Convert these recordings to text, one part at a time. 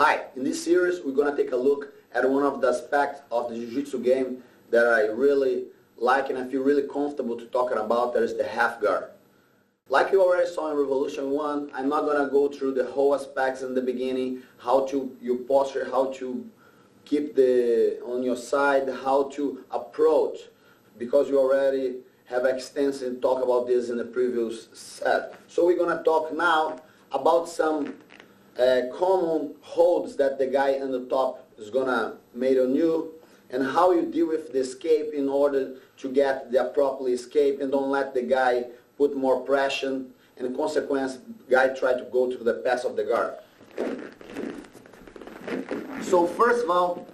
Hi, in this series we're going to take a look at one of the aspects of the Jiu-Jitsu game that I really like and I feel really comfortable to talking about. That is the half guard. Like you already saw in Revolution 1, I'm not going to go through the whole aspects in the beginning, how to your posture, how to keep on your side, how to approach, because you already have extensive talk about this in the previous set. So we're going to talk now about some common holds that the guy on the top is going to make on you, and how you deal with the escape in order to get the appropriate escape and don't let the guy put more pressure, and in consequence, guy try to go to the pass of the guard. So first of all,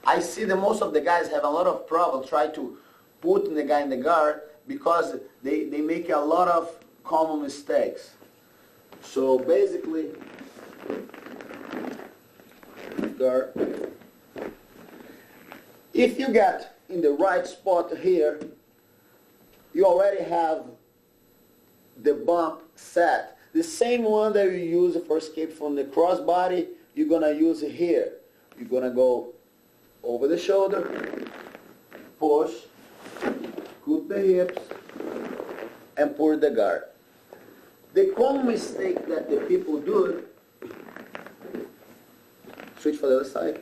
I see that most of the guys have a lot of problem try to put the guy in the guard because they make a lot of common mistakes. So basically, guard. If you get in the right spot here, you already have the bump set. The same one that you use for escape from the crossbody, you're going to use it here. You're going to go over the shoulder, push, scoot the hips, and pull the guard. The common mistake that the people do, switch for the other side.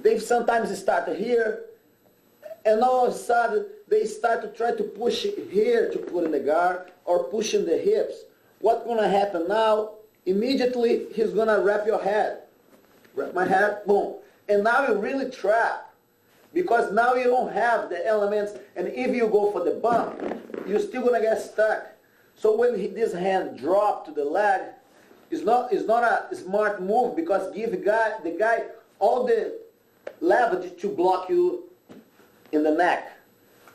They sometimes start here, and all of a sudden they start to try to push it here to put in the guard or pushing the hips. What's going to happen now? Immediately he's going to wrap your head. Wrap my head, boom. And now you're really trapped because now you don't have the elements, and if you go for the bump, you're still going to get stuck. So when this hand drop to the leg, it's not a smart move because give the guy all the leverage to block you in the neck.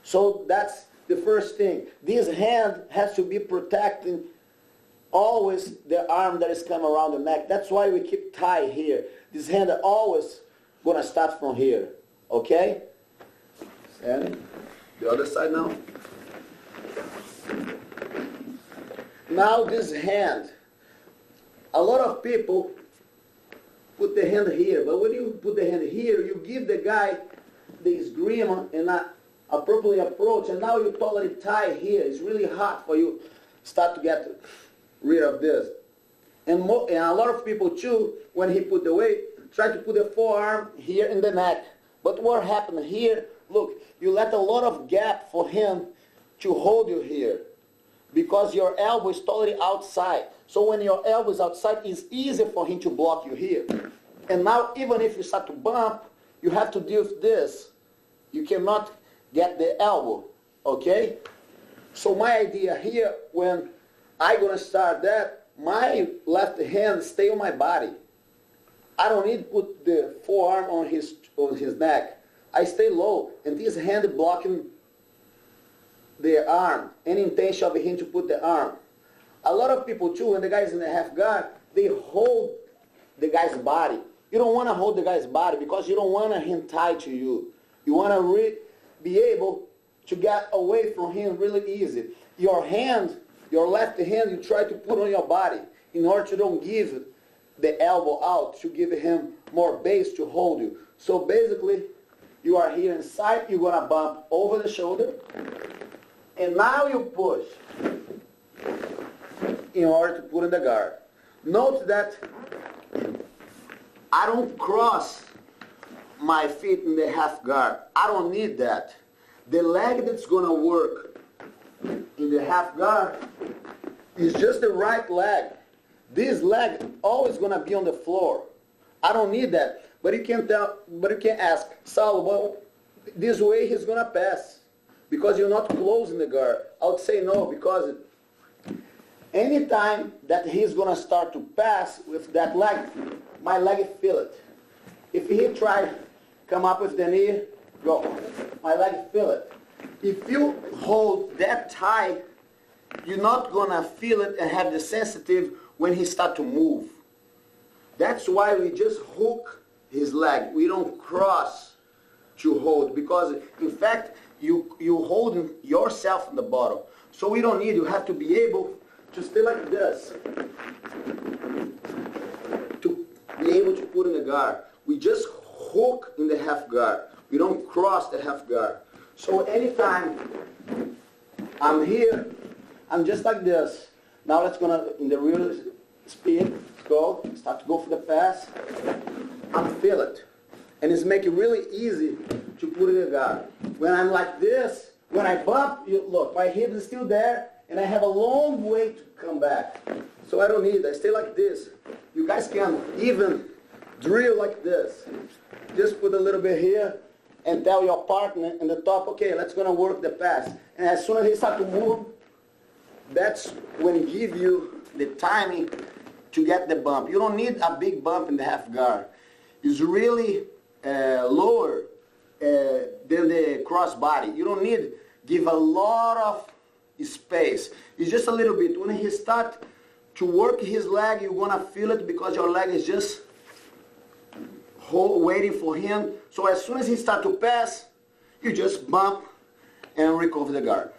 So that's the first thing. This hand has to be protecting always the arm that is coming around the neck. That's why we keep tight here. This hand is always going to start from here. Okay? And the other side now. Now this hand. A lot of people put the hand here, but when you put the hand here, you give the guy the esgrima and not appropriately approach, and now you totally tie here. It's really hard for you start to get rid of this. And a lot of people too, when he put the weight, try to put the forearm here in the neck. But what happened here, look, you let a lot of gap for him to hold you here because your elbow is totally outside. So when your elbow is outside, it's easy for him to block you here. And now even if you start to bump, you have to deal with this. You cannot get the elbow, okay? So my idea here, when I'm going to start that, my left hand stay on my body. I don't need to put the forearm on his neck. I stay low, and this hand blocking the arm, any intention of him to put the arm. A lot of people too, when the guy's in the half guard, they hold the guy's body. You don't want to hold the guy's body because you don't want him tied to you. You want to be able to get away from him really easy. Your hand, your left hand, you try to put on your body in order to don't give the elbow out, to give him more base to hold you. So basically, you are here inside, you're going to bump over the shoulder, and now you push in order to put in the guard. Note that I don't cross my feet in the half guard. I don't need that. The leg that's going to work in the half guard is just the right leg. This leg always going to be on the floor. I don't need that. But you can ask, Saulo, well, this way he's going to pass because you're not closing the guard. I would say no, because anytime that he's going to start to pass with that leg, my leg feel it. If he try come up with the knee, go. My leg feel it. If you hold that tight, you're not going to feel it and have the sensitive when he start to move. That's why we just hook his leg. We don't cross to hold, because in fact you holding yourself in the bottom. So we don't need, you have to be able to stay like this, to be able to put in the guard. We just hook in the half guard. We don't cross the half guard. So anytime I'm here, I'm just like this. Now let's gonna, in the real speed, let's go, start to go for the pass. I'm feel it. And it's make it really easy to put in the guard. When I'm like this, when I bump, you look, my hip is still there, and I have a long way to come back. So I don't need, I stay like this. You guys can even drill like this. Just put a little bit here, and tell your partner in the top, okay, let's gonna work the pass. And as soon as he start to move, that's when it give you the timing to get the bump. You don't need a big bump in the half guard. It's really lower than the cross body. You don't need give a lot of space. It's just a little bit. When he start to work his leg, you're gonna feel it because your leg is just waiting for him. So as soon as he start to pass, you just bump and recover the guard.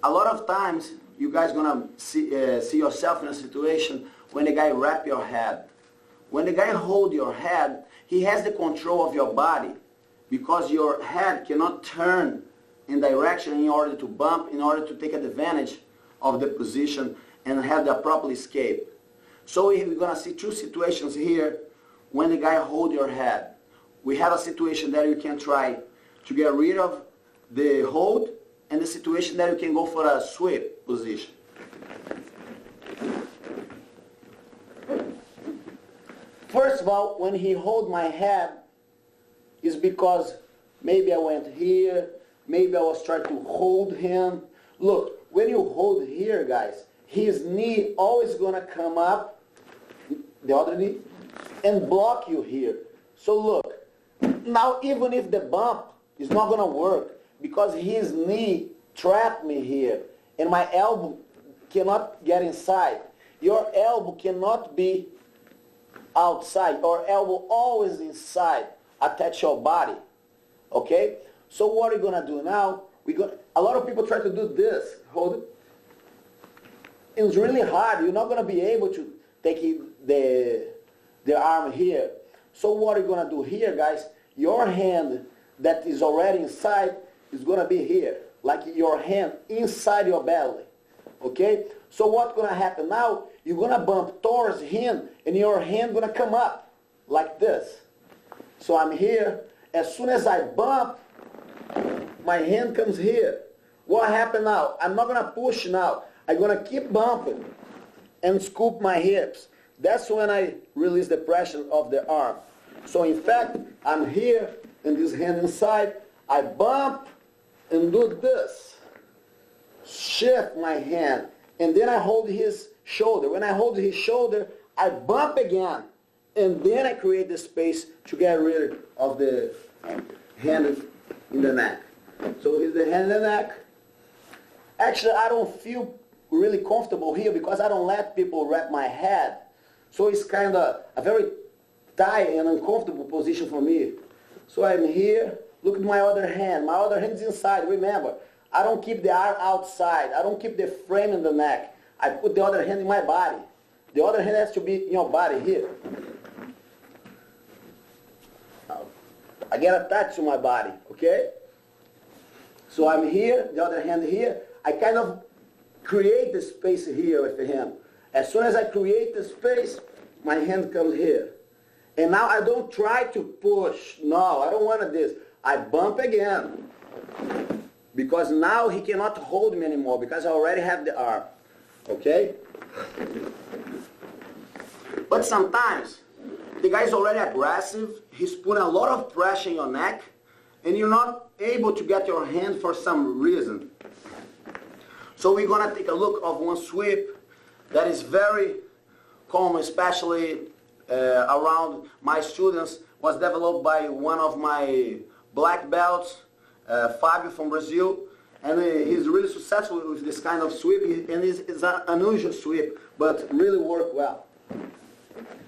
A lot of times, you guys gonna see yourself in a situation when the guy wrap your head. When the guy hold your head, he has the control of your body because your head cannot turn in direction in order to bump, in order to take advantage of the position and have the proper escape. So we're gonna see two situations here when the guy hold your head. We have a situation that you can try to get rid of the hold, and the situation that you can go for a sweep position. First of all, when he hold my head, is because maybe I went here, maybe I was trying to hold him. Look, when you hold here, guys, his knee always gonna come up, the other knee, and block you here. So look, now even if the bump is not gonna work, because his knee trapped me here, and my elbow cannot get inside. Your elbow cannot be outside. Your elbow always inside. Attach your body. Okay? So what are we gonna do now? A lot of people try to do this. Hold it. It's really hard. You're not gonna be able to take the arm here. So what are you gonna do here, guys? Your hand that is already inside is going to be here, like your hand inside your belly, okay? So what's going to happen now, you're going to bump towards him, and your hand going to come up, like this. So I'm here. As soon as I bump, my hand comes here. What happened now? I'm not going to push now. I'm going to keep bumping and scoop my hips. That's when I release the pressure of the arm. So in fact, I'm here, and this hand inside, I bump, and do this, shift my hand, and then I hold his shoulder. When I hold his shoulder, I bump again, and then I create the space to get rid of the hand in the neck. So here's the hand in the neck. Actually, I don't feel really comfortable here because I don't let people wrap my head. So it's kind of a very tight and uncomfortable position for me. So I'm here. Look at my other hand. My other hand is inside. Remember, I don't keep the arm outside. I don't keep the frame in the neck. I put the other hand in my body. The other hand has to be in your body here. I get attached to my body, okay? So I'm here, the other hand here. I kind of create the space here with him. As soon as I create the space, my hand comes here. And now I don't try to push. No, I don't want this. I bump again. Because now he cannot hold me anymore because I already have the arm. Okay? But sometimes the guy is already aggressive. He's putting a lot of pressure in your neck and you're not able to get your hand for some reason. So we're going to take a look of one sweep that is very common, especially around my students. Was developed by one of my black belts, Fabio from Brazil, and he's really successful with this kind of sweep, and it's an unusual sweep, but really work well.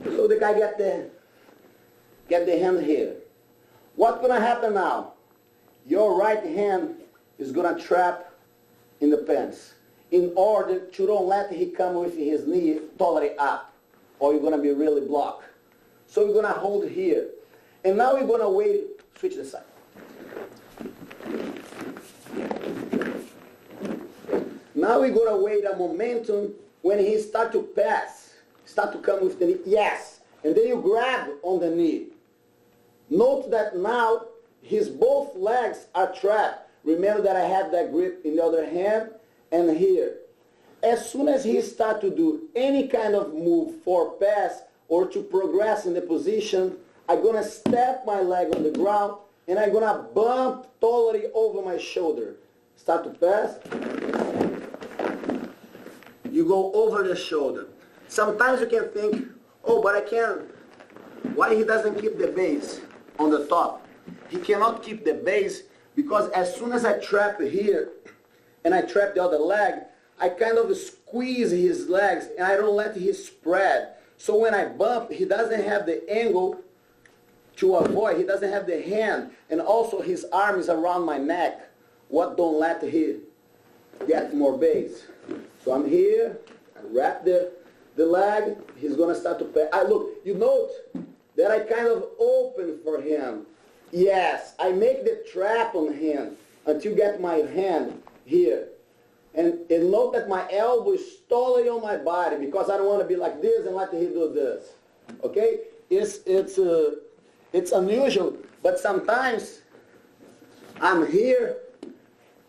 So the guy get the get the hand here. What's going to happen now? Your right hand is going to trap in the pants in order to don't let him come with his knee totally up, or you're going to be really blocked. So you're going to hold here. And now you're going to wait, switch the side. Now we're going to wait a momentum when he start to pass, start to come with the knee, yes. And then you grab on the knee. Note that now his both legs are trapped. Remember that I have that grip in the other hand and here. As soon as he start to do any kind of move for pass or to progress in the position, I'm going to step my leg on the ground and I'm going to bump totally over my shoulder. Start to pass. You go over the shoulder. Sometimes you can think, oh, but I can't. Why he doesn't keep the base on the top? He cannot keep the base because as soon as I trap here and I trap the other leg, I kind of squeeze his legs and I don't let him spread. So when I bump, he doesn't have the angle to avoid. He doesn't have the hand. And also his arm is around my neck. What don't let him get more base. So I'm here, I wrap the leg, he's going to start to pass. Look, you note that I kind of open for him. Yes, I make the trap on him until get my hand here. And note that my elbow is totally on my body because I don't want to be like this and let him do this. Okay? It's unusual, but sometimes I'm here,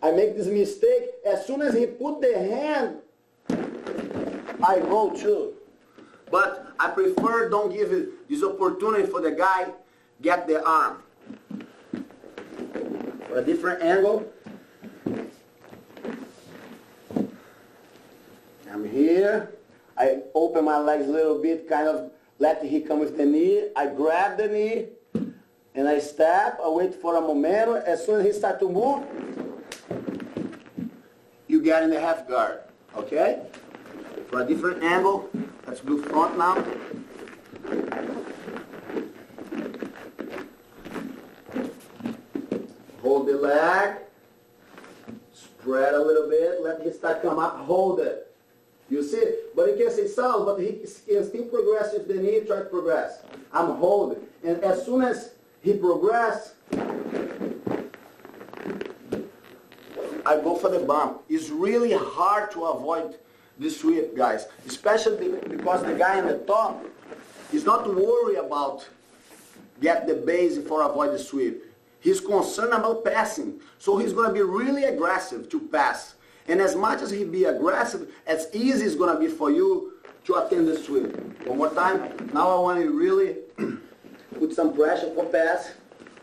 I make this mistake. As soon as he put the hand, I go too. But I prefer don't give this opportunity for the guy get the arm. For a different angle. I'm here. I open my legs a little bit, kind of let him come with the knee. I grab the knee and I step. I wait for a momentum. As soon as he starts to move, you get in the half guard. Okay? For a different angle, let's do front now. Hold the leg, spread a little bit, let him start come up, hold it. You see it? But he can say solid, but he can still progress with the knee, try to progress. I'm holding. And as soon as he progress, I go for the bump. It's really hard to avoid this sweep, guys, especially because the guy on the top is not worried about get the base for avoid the sweep. He's concerned about passing, so he's going to be really aggressive to pass. And as much as he be aggressive, as easy it's going to be for you to attend the sweep. One more time. Now I want to really put some pressure for pass.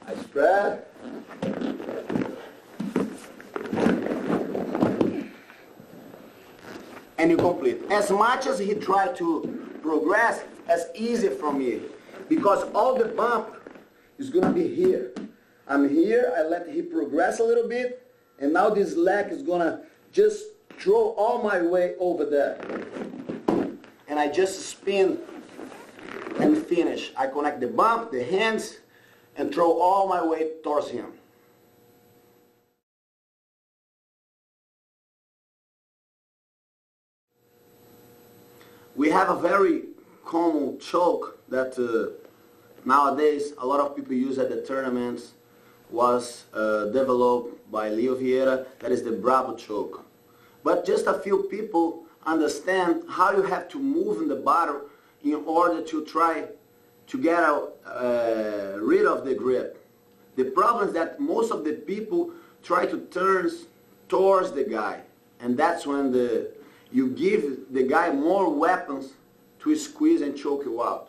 I spread. And you complete. As much as he try to progress, as easy for me. Because all the bump is going to be here. I'm here, I let him progress a little bit, and now this leg is going to just throw all my weight over there. And I just spin and finish. I connect the bump, the hands, and throw all my weight towards him. We have a very common choke that nowadays a lot of people use at the tournaments, was developed by Leo Vieira, that is the Bravo choke. But just a few people understand how you have to move in the bottom in order to try to get rid of the grip. The problem is that most of the people try to turn towards the guy, and that's when you give the guy more weapons to squeeze and choke you out.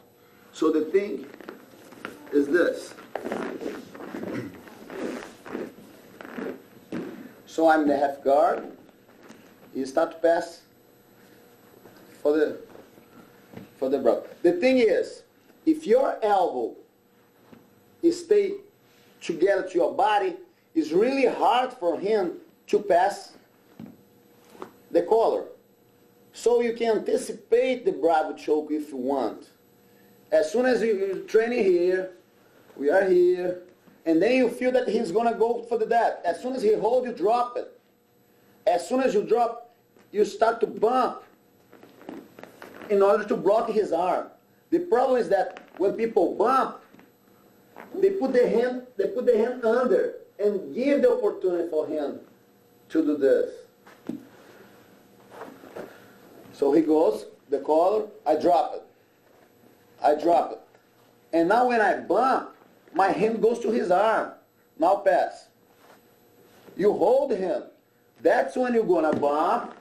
So the thing is this. So I'm the half guard. You start to pass for the Bravo. The thing is, if your elbow stay together to your body, it's really hard for him to pass the collar. So you can anticipate the Bravo choke if you want. As soon as you're training here, We are here. And then you feel that he's going to go for the death. As soon as he holds, you drop it. As soon as you drop, you start to bump in order to block his arm. The problem is that when people bump, they put their hand under and give the opportunity for him to do this. So he goes, the collar, I drop it. I drop it. And now when I bump, my hand goes to his arm. Now pass. You hold him. That's when you're going to bump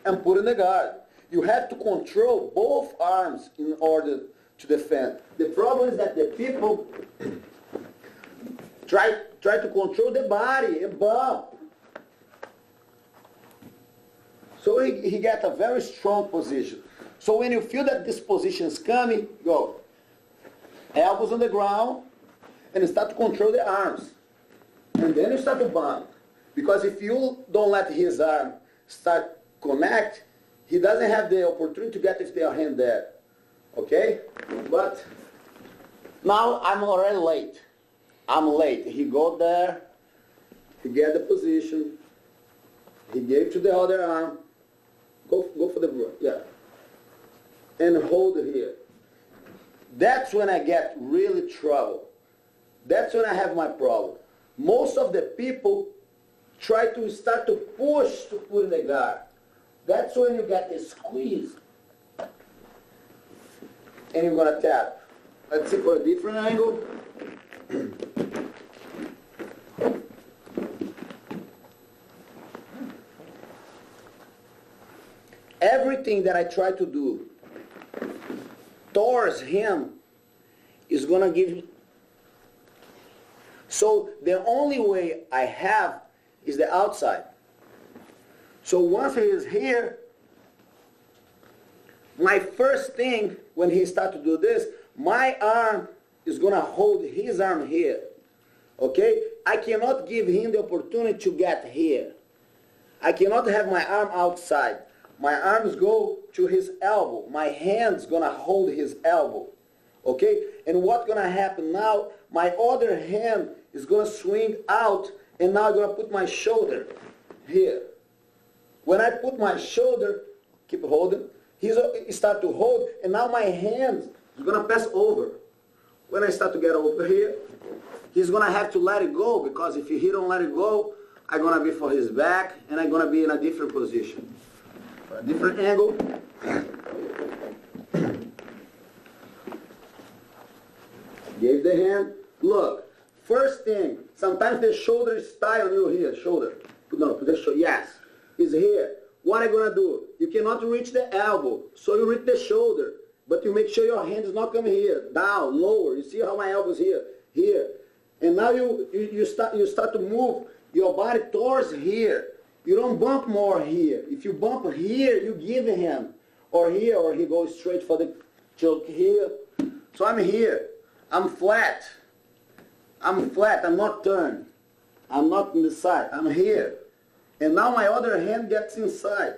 and put in the guard. You have to control both arms in order to defend. The problem is that the people try to control the body and bump. So he got a very strong position. So when you feel that this position is coming, go. Elbows on the ground, and you start to control the arms. And then you start to bump. Because if you don't let his arm start connect, he doesn't have the opportunity to get their hand there. Okay? But now I'm already late. I'm late. He go there, he get the position, he gave to the other arm, go for the, yeah, and hold it here. That's when I get really trouble. That's when I have my problem. Most of the people try to start to push to put in the guard. That's when you get the squeeze. And you're going to tap. Let's see for a different angle. Everything that I try to do towards him is going to give. So the only way I have is the outside. So once he is here, my first thing when he starts to do this, my arm is going to hold his arm here. Okay? I cannot give him the opportunity to get here. I cannot have my arm outside. My arms go to his elbow. My hand's going to hold his elbow. Okay? And what's going to happen now, my other hand is going to swing out, and now I'm going to put my shoulder here. When I put my shoulder, keep holding, he start to hold, and now my hand is going to pass over. When I start to get over here, he's going to have to let it go, because if he don't let it go, I'm going to be for his back, and I'm going to be in a different position. A different angle. Gave the hand. Look, first thing, sometimes the shoulder is tight on you here. Shoulder. No, put the shoulder. Yes, it's here. What are you going to do? You cannot reach the elbow, so you reach the shoulder. But you make sure your hand is not coming here. Down, lower. You see how my elbow is here? Here. And now you start to move your body towards here. You don't bump more here. If you bump here, you give him. Or here, or he goes straight for the choke here. So I'm here. I'm flat. I'm flat. I'm not turned. I'm not in the side. I'm here. And now my other hand gets inside.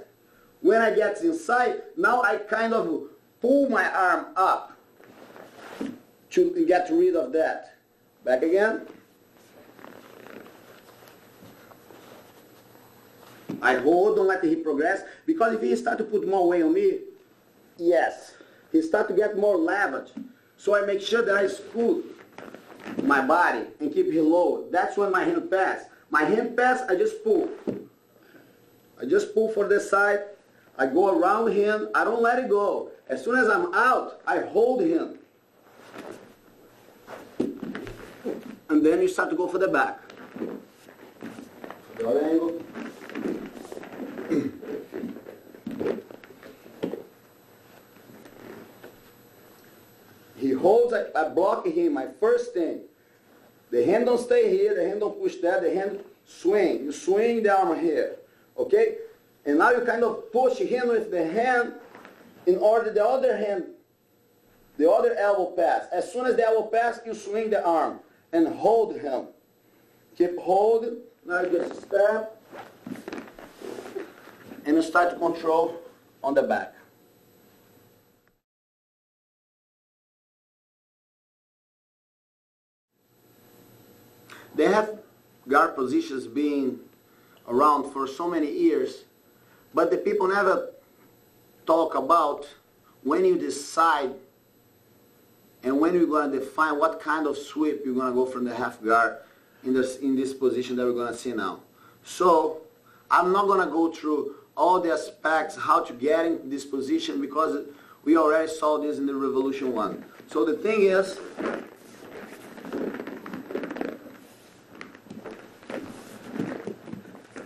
When I get inside, now I kind of pull my arm up to get rid of that. Back again. I hold, don't let him progress, because if he start to put more weight on me, yes, he start to get more leverage. So I make sure that I scoot my body and keep him low. That's when my hand pass. My hand pass, I just pull. I just pull for the side. I go around him. I don't let it go. As soon as I'm out, I hold him. And then you start to go for the back. The other angle. He holds, I block him, my first thing. The hand don't stay here, the hand don't push that, the hand swing. You swing the arm here, okay? And now you kind of push him with the hand in order the other hand, the other elbow pass. As soon as the elbow pass, you swing the arm and hold him. Keep holding, now you just step, and you start to control on the back. They have guard positions being around for so many years, but the people never talk about when you decide and when you're going to define what kind of sweep you're going to go from the half guard in this position that we're going to see now. So I'm not going to go through all the aspects, how to get in this position, because we already saw this in the Revolution 1. So the thing is,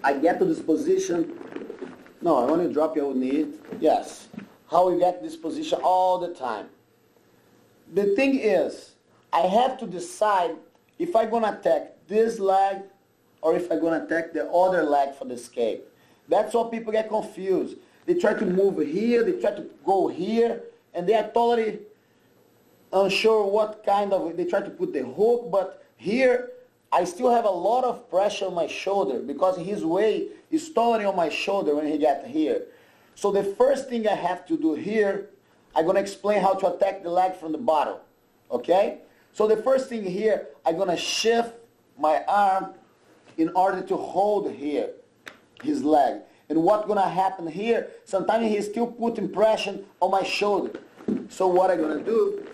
I get to this position. No, I want to drop your knee. Yes. How we get this position all the time. The thing is, I have to decide if I'm going to attack this leg or if I'm going to attack the other leg for the escape. That's why people get confused. They try to move here, they try to go here, and they are totally unsure what kind of, they try to put the hook, but here I still have a lot of pressure on my shoulder because his weight is totally on my shoulder when he gets here. So the first thing I have to do here, I'm going to explain how to attack the leg from the bottom. Okay? So the first thing here, I'm going to shift my arm in order to hold here, his leg. And what's going to happen here, sometimes he's still putting pressure on my shoulder. So what I'm going to do,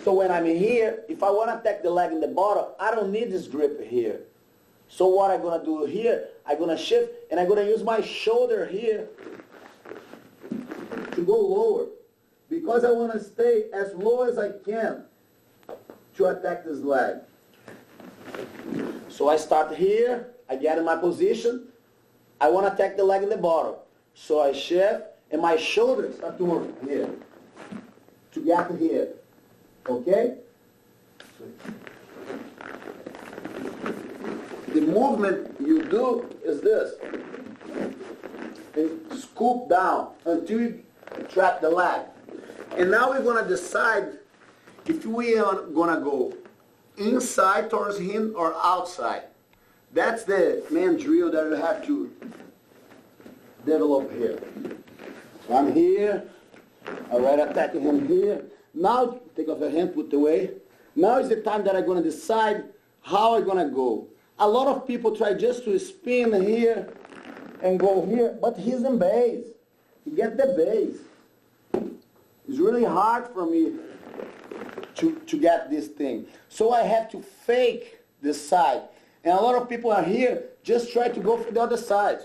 so when I'm here, if I want to attack the leg in the bottom, I don't need this grip here. So what I'm going to do here, I'm going to shift and I'm going to use my shoulder here to go lower. Because I want to stay as low as I can to attack this leg. So I start here, I get in my position, I want to attack the leg in the bottom. So I shift and my shoulders start to work here, to get here. Okay? The movement you do is this. And scoop down until you trap the leg. And now we're going to decide if we are going to go inside towards him or outside. That's the main drill that we have to develop here. So I'm here, already attacking him here. Now, take off your hand, put away. Now is the time that I'm going to decide how I'm going to go. A lot of people try just to spin here and go here, but he's in base. He gets the base. It's really hard for me to get this thing. So I have to fake this side. And a lot of people are here, just try to go for the other side.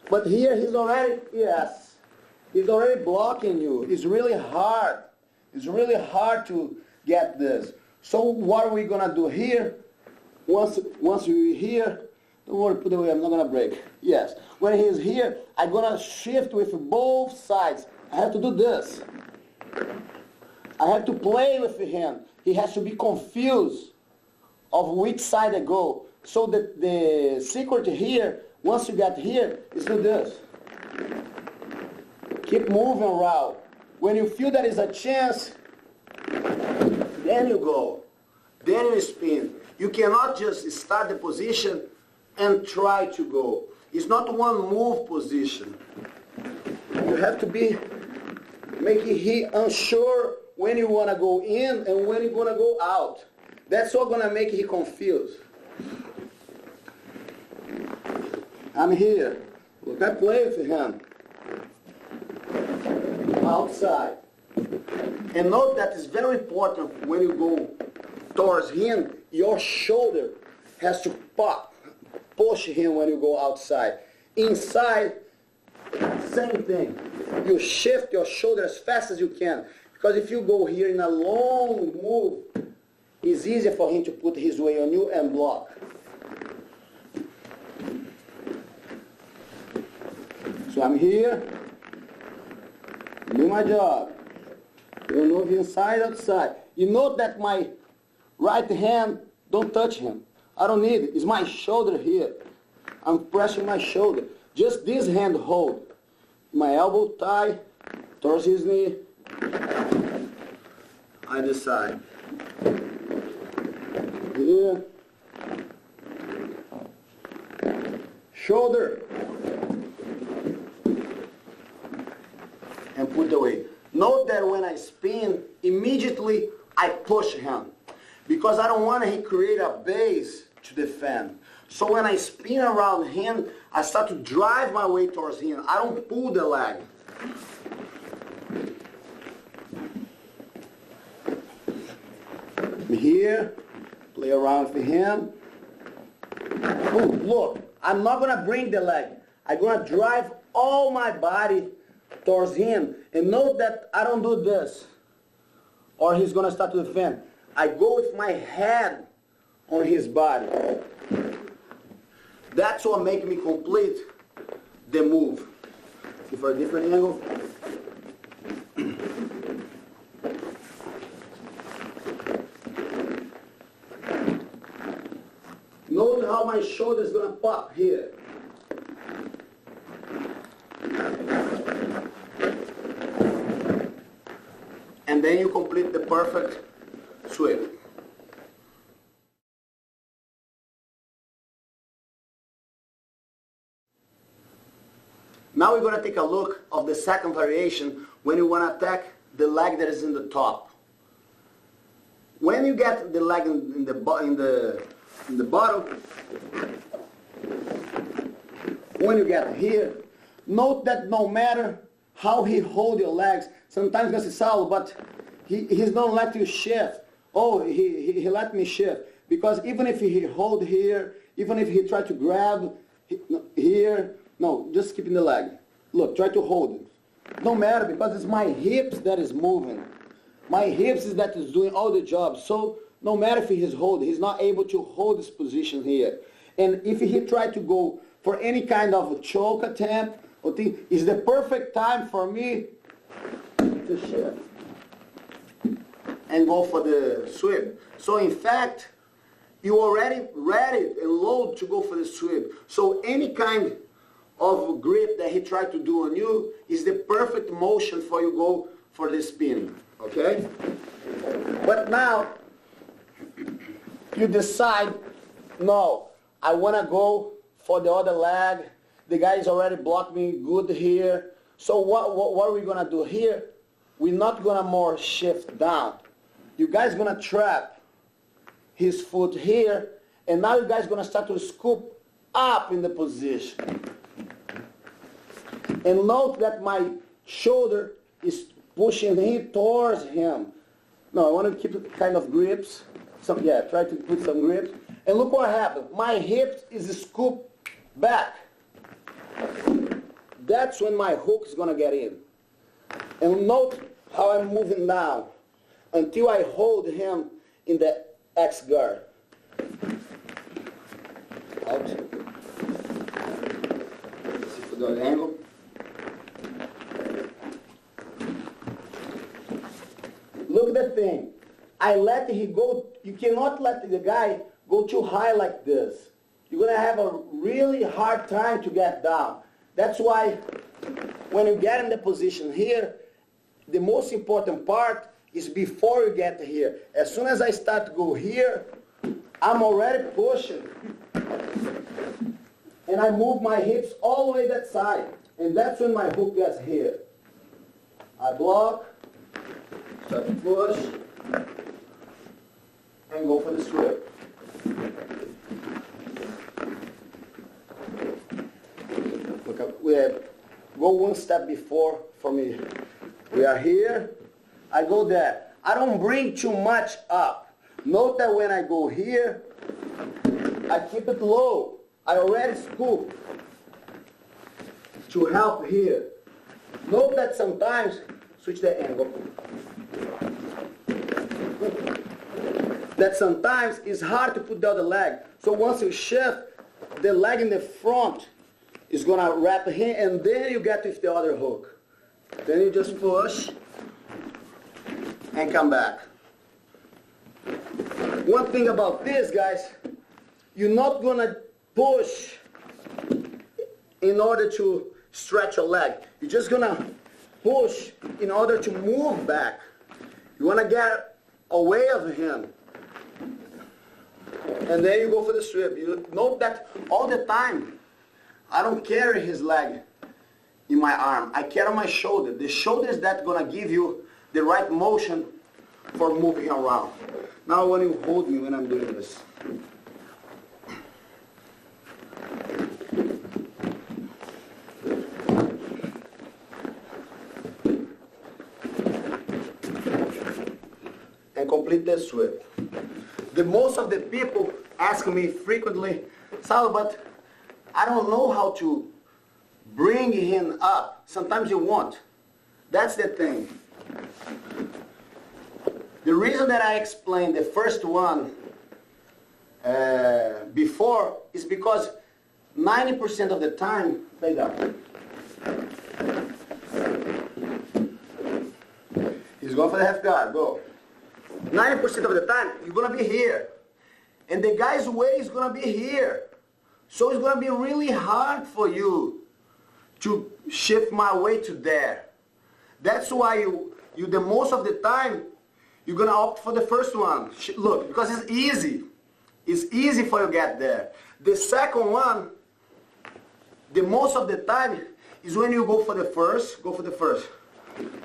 But here he's already, yes, he's already blocking you. It's really hard. It's really hard to get this. So what are we going to do here? Once you're here, don't worry, put it away, I'm not going to break. Yes. When he's here, I'm going to shift with both sides. I have to do this. I have to play with him. He has to be confused of which side I go. So the secret here, once you get here, is do this. Keep moving around. When you feel there is a chance, then you go. Then you spin. You cannot just start the position and try to go. It's not one move position. You have to be making him unsure when you want to go in and when you want to go out. That's what's going to make him confused. I'm here. Look, I play with him. Outside. And note that it's very important when you go towards him, your shoulder has to push him when you go outside. Inside, same thing. You shift your shoulder as fast as you can. Because if you go here in a long move, it's easier for him to put his weight on you and block. So I'm here, do my job. You move inside, outside. You note that my right hand don't touch him. I don't need it. It's my shoulder here. I'm pressing my shoulder. Just this hand hold. My elbow tie towards his knee. I decide. Here. Shoulder. And put away. Note that when I spin, immediately I push him. Because I don't want to create a base to defend. So when I spin around him, I start to drive my way towards him. I don't pull the leg. Here, play around with him. Oh, look, I'm not going to bring the leg. I'm going to drive all my body towards him. And note that I don't do this, or he's going to start to defend. I go with my head on his body. That's what makes me complete the move. See for a different angle. Note how my shoulder is going to pop here. And then you complete the perfect sweep. Now we're going to take a look of the second variation when you want to attack the leg that is in the top. When you get the leg in the bottom, when you get here, note that no matter how he hold your legs, sometimes you can say, Saulo, but he's don't let you shift. Oh, he let me shift. Because even if he hold here, even if he try to grab here, no, just keeping the leg. Look, try to hold it. No matter, because it's my hips that is moving. My hips is that is doing all the job. So no matter if he's holding, he's not able to hold this position here. And if he try to go for any kind of a choke attempt, or thing, it's the perfect time for me to shift and go for the sweep. So in fact, you're already ready and loaded to go for the sweep. So any kind of grip that he tried to do on you is the perfect motion for you go for the spinning, okay? But now, you decide, no, I want to go for the other leg. The guy's already blocked me good here. So what are we going to do here? We're not going to more shift down. You guys going to trap his foot here, and now you guys going to start to scoop up in the position. And note that my shoulder is pushing him towards him. No, I want to keep kind of grips. Try to put some grips. And look what happened. My hip is scooped back. That's when my hook is going to get in. And note how I'm moving down until I hold him in the X guard. Out. See for the angle. Look at that thing. I let him go. You cannot let the guy go too high like this. You're going to have a really hard time to get down. That's why when you get in the position here, the most important part is before you get here. As soon as I start to go here, I'm already pushing. And I move my hips all the way that side. And that's when my hook gets here. I block, start to push, and go for the sweep. Look, we have, go one step before for me. We are here, I go there. I don't bring too much up. Note that when I go here, I keep it low. I already scoop to help here. Note that sometimes, switch the angle. That sometimes it's hard to put the other leg. So once you shift, the leg in the front is going to wrap here, and then you get with the other hook. Then you just push and come back. One thing about this, guys, you're not going to push in order to stretch your leg. You're just going to push in order to move back. You want to get away of him. And then you go for the sweep. You note that all the time, I don't carry his leg in my arm. I carry my shoulder. The shoulder is that going to give you the right motion for moving around. Now I want you to hold me when I'm doing this. And complete the sweep. The most of the people ask me frequently, Sal, but I don't know how to bring him up. Sometimes you won't. That's the thing. The reason that I explained the first one before is because 90% of the time, lay down. He's going for the half guard, go. 90% of the time, you're going to be here. And the guy's weight is going to be here. So it's going to be really hard for you to shift my weight to there. That's why you the most of the time, you're going to opt for the first one. Look, because it's easy. It's easy for you to get there. The second one, the most of the time, is when you go for the first.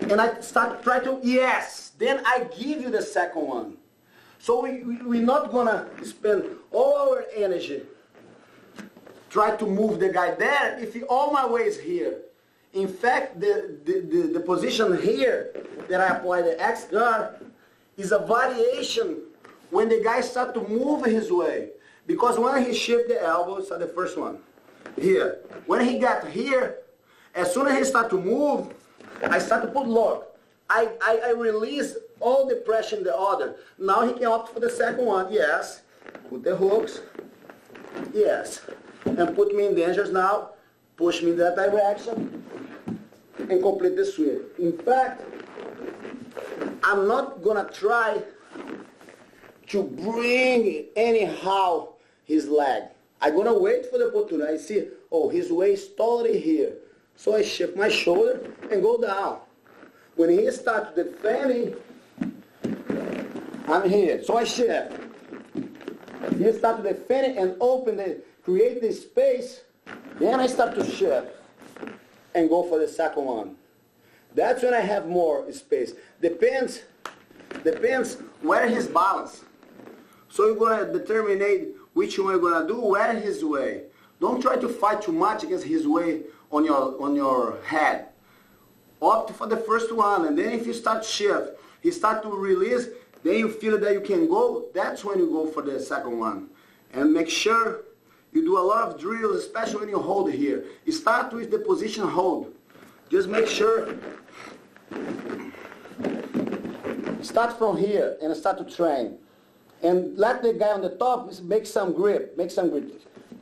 And I start trying to, yes, then I give you the second one. So we're not going to spend all our energy try to move the guy there if all my weight is here. In fact, the position here that I apply the X guard is a variation when the guy starts to move his way. Because when he shifts the elbows, the first one, here. When he got here, as soon as he starts to move, I start to put lock. I release all the pressure in the other. Now he can opt for the second one. Yes. Put the hooks. Yes. And put me in dangers now. Push me in that direction. And complete the sweep. In fact, I'm not going to try to bring anyhow his leg. I'm going to wait for the opportunity. I see, oh, his weight is totally here. So I shift my shoulder and go down. When he starts defending, I'm here. So I shift. He starts defending and create the space. Then I start to shift and go for the second one. That's when I have more space. Depends where his balance. So you're going to determine which one you're going to do, where his way. Don't try to fight too much against his way on your head. Opt for the first one, and then if you start shift, he start to release, then you feel that you can go, that's when you go for the second one. And make sure you do a lot of drills, especially when you hold here. You start with the position hold. Just make sure, start from here and start to train. And let the guy on the top make some grip.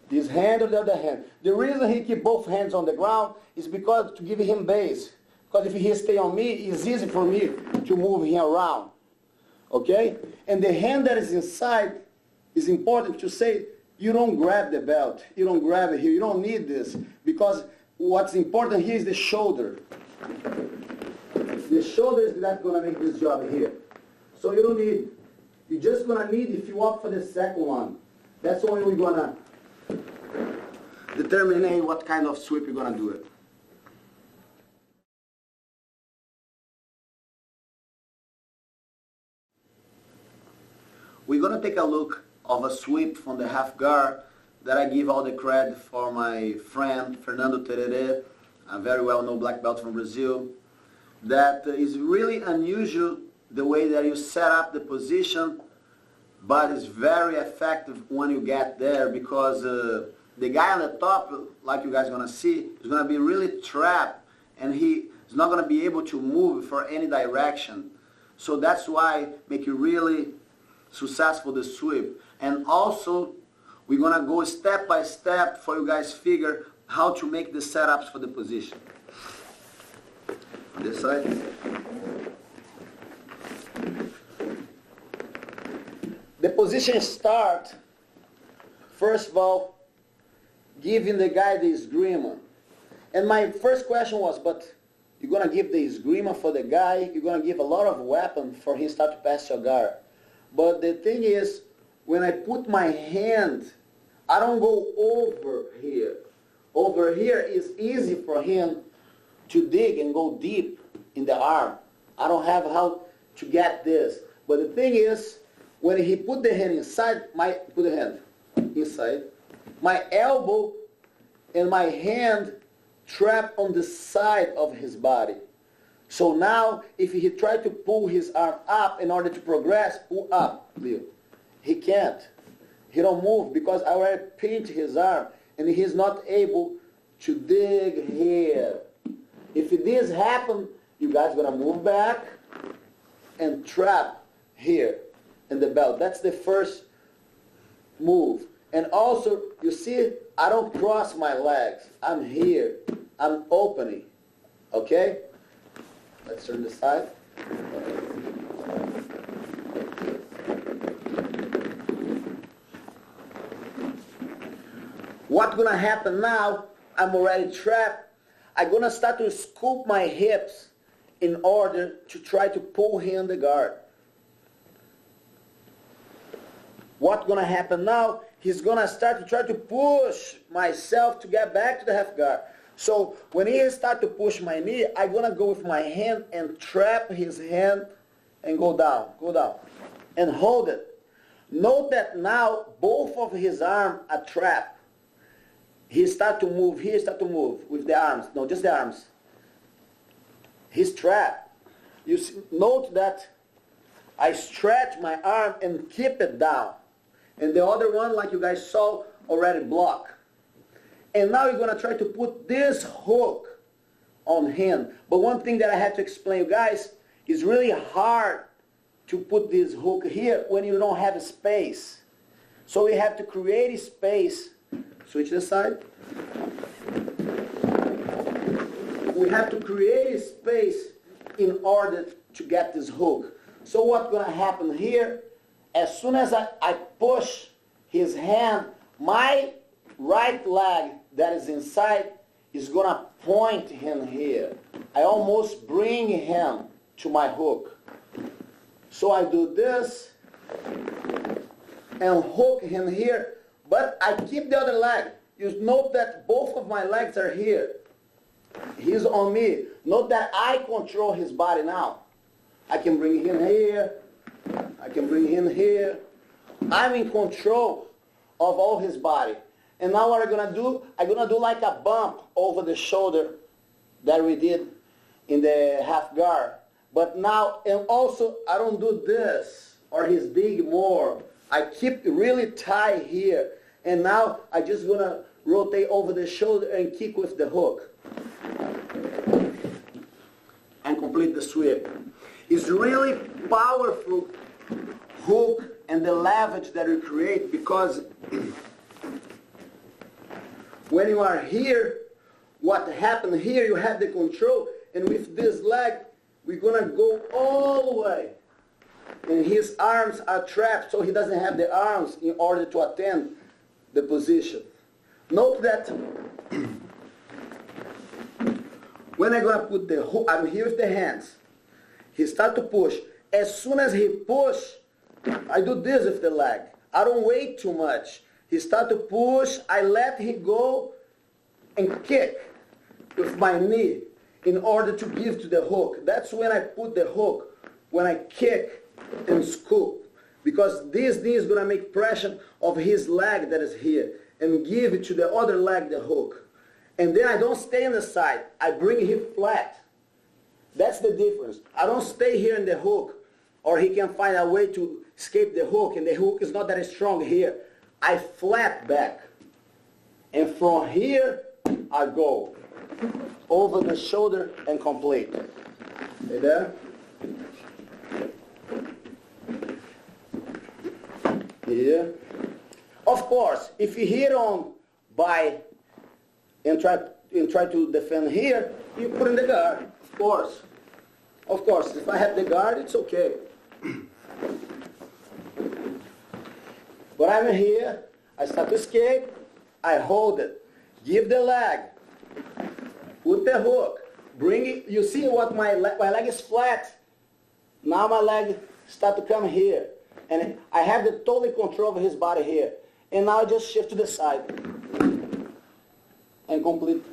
This hand or the other hand. The reason he keep both hands on the ground is because to give him base. Because if he stay on me, it's easy for me to move him around. Okay? And the hand that is inside is important to say, you don't grab the belt. You don't grab it here. You don't need this. Because what's important here is the shoulder. The shoulder is not going to make this job here. So you don't need, you're just going to need if you opt for the second one. That's when we're going to determine what kind of sweep you're going to do it. We're going to take a look of a sweep from the half guard that I give all the credit for my friend Fernando Tererê, a very well-known black belt from Brazil. That is really unusual the way that you set up the position, but it's very effective when you get there because the guy on the top, like you guys are going to see, is going to be really trapped and he is not going to be able to move for any direction. So that's why make you really successful the sweep. And also we're going to go step by step for you guys figure how to make the setups for the position. On this side. The position start, first of all, giving the guy the esgrima. And my first question was, but you're going to give the esgrima for the guy, you're going to give a lot of weapon for him to start to pass your guard. But the thing is, when I put my hand, I don't go over here. Over here is easy for him to dig and go deep in the arm. I don't have how to get this. But the thing is, when he put the hand inside, put the hand inside, my elbow and my hand trap on the side of his body. So now, if he tried to pull his arm up in order to progress, pull up, Leo. He can't. He don't move because I already pinched his arm and he's not able to dig here. If this happens, you guys are going to move back and trap here in the belt. That's the first move. And also, you see, I don't cross my legs. I'm here. I'm opening. Okay? Let's turn this side. What's going to happen now, I'm already trapped. I'm going to start to scoop my hips in order to try to pull him in the guard. What's going to happen now, he's going to start to try to push myself to get back to the half guard. So when he starts to push my knee, I'm going to go with my hand and trap his hand and go down, and hold it. Note that now both of his arms are trapped. He starts to move, he starts to move with the arms. No, just the arms. He's trapped. You see, note that I stretch my arm and keep it down. And the other one, like you guys saw, already blocked. And now you're going to try to put this hook on him. But one thing that I have to explain you guys, is really hard to put this hook here when you don't have a space. So we have to create a space. Switch this side. We have to create a space in order to get this hook. So what's going to happen here, as soon as I push his hand, my right leg that is inside is going to point him here. I almost bring him to my hook. So I do this and hook him here, but I keep the other leg. You note that both of my legs are here. He's on me. Note that I control his body now. I can bring him here. I can bring him here. I'm in control of all his body. And now what I'm going to do, I'm going to do like a bump over the shoulder that we did in the half guard. But now, and also, I don't do this, or he's dig more. I keep really tight here. And now, I just going to rotate over the shoulder and kick with the hook. And complete the sweep. It's really powerful hook and the leverage that we create, because when you are here, what happened here, you have the control, and with this leg, we're going to go all the way. And his arms are trapped, so he doesn't have the arms in order to attend the position. Note that when I'm going to put the hook, I'm here with the hands. He starts to push. As soon as he push, I do this with the leg. I don't wait too much. He starts to push, I let him go and kick with my knee in order to give to the hook. That's when I put the hook, when I kick and scoop. Because this knee is going to make pressure of his leg that is here and give it to the other leg the hook. And then I don't stay on the side. I bring him flat. That's the difference. I don't stay here in the hook, or he can find a way to escape the hook, and the hook is not that strong here. I flat back. And from here, I go over the shoulder and complete. You there? Here. Of course, if you hit on by and try to defend here, you put in the guard. Of course. Of course, if I have the guard, it's okay. But I'm here, I start to escape, I hold it, give the leg, put the hook, bring it. You see what my leg is flat. Now my leg start to come here. And I have the total control of his body here. And now I just shift to the side and complete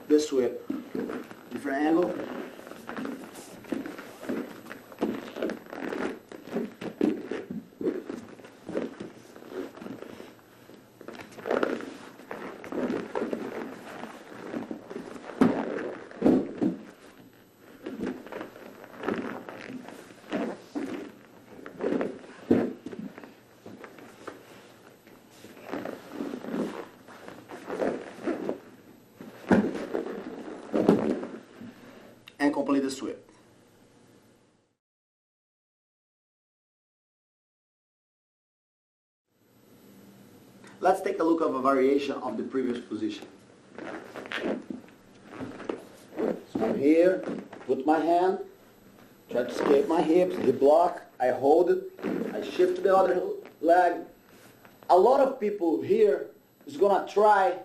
the sweep. Different angle. complete the sweep. Let's take a look at a variation of the previous position. So I'm here, put my hand, try to escape my hips, hip block, I hold it, I shift to the other leg. A lot of people here is going to try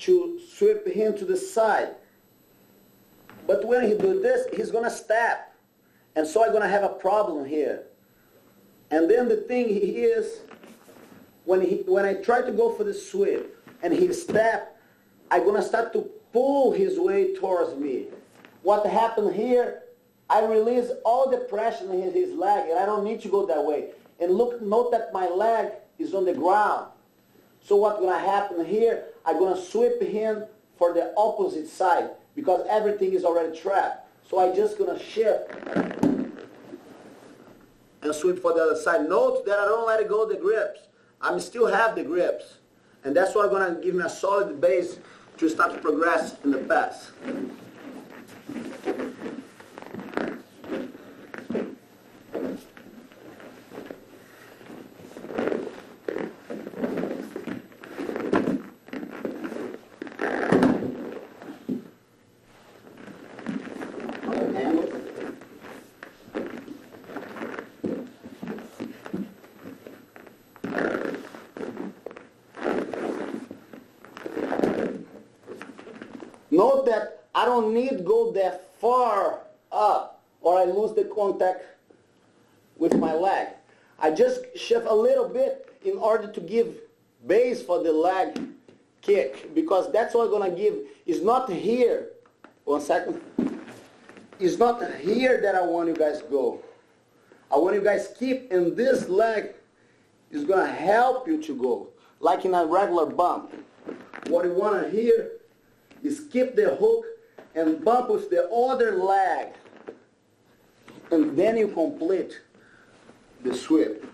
to sweep him to the side. But when he do this, he's going to step. And so I'm going to have a problem here. And then the thing is, when I try to go for the sweep and he step, I'm going to start to pull his way towards me. What happened here, I release all the pressure in his leg, and I don't need to go that way. And look, note that my leg is on the ground. So what's going to happen here, I'm going to sweep him for the opposite side because everything is already trapped. So I'm just going to shift and sweep for the other side. Note that I don't let go of the grips. I still have the grips. And that's what's going to give me a solid base to start to progress in the pass. Note that I don't need to go that far up or I lose the contact with my leg. I just shift a little bit in order to give base for the leg kick because that's what I'm going to give. It's not here. 1 second. It's not here that I want you guys to go. I want you guys keep in this leg is going to help you to go like in a regular bump. What you want to hear is keep the hook and bump with the other leg. And then you complete the sweep.